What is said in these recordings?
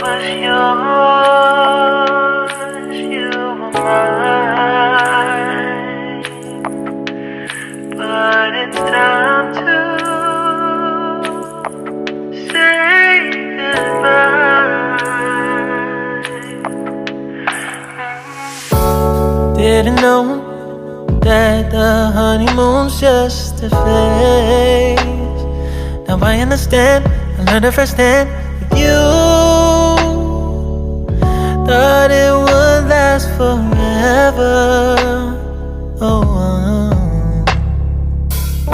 was yours, you were mine. But it's time to say goodbye. Didn't know that the honeymoon's just a phase. Now I understand, I learned it firsthand with you. Thought it would last forever. Oh,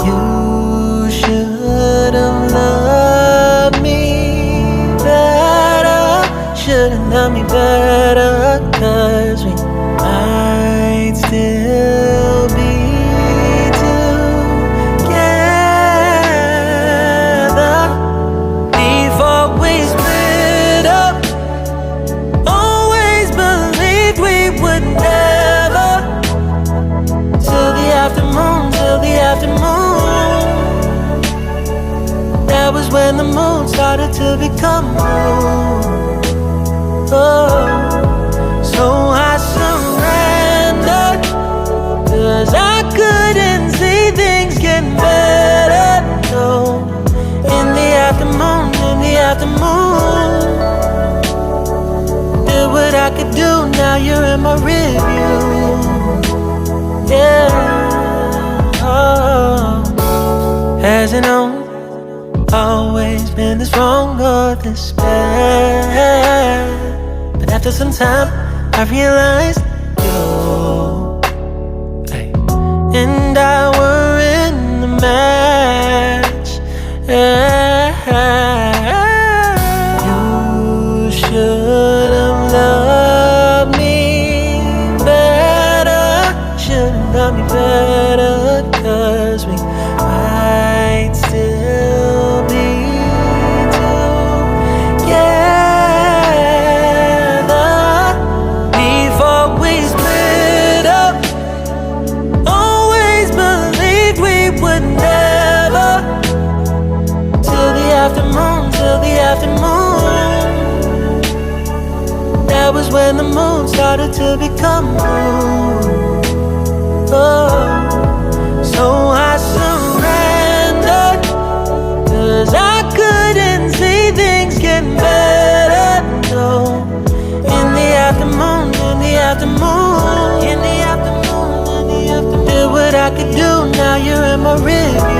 you should have loved me better. Should have loved me better, 'cause we might still be together before we split up. Always believed we would never. Till the afternoon, till the afternoon. That was when the moon started to become moon. Oh, so I surrendered, 'cause I couldn't see things getting better. No, in the afternoon, in the afternoon. Did what I could do, now you're in my rearview. Yeah, oh. Hasn't always been this wrong or this bad. But after some time, I realized you and I were in the match. You should have loved me better. Should have loved me better, 'cause we might still be together before we split up. Always believed we would never. Till the afternoon, till the afternoon. That was when the moon started to become moon. Oh, so I surrendered, 'cause I couldn't see things getting better. No, in the afternoon, in the afternoon, in the afternoon, in the afternoon. Did what I could do, now you're in my rearview.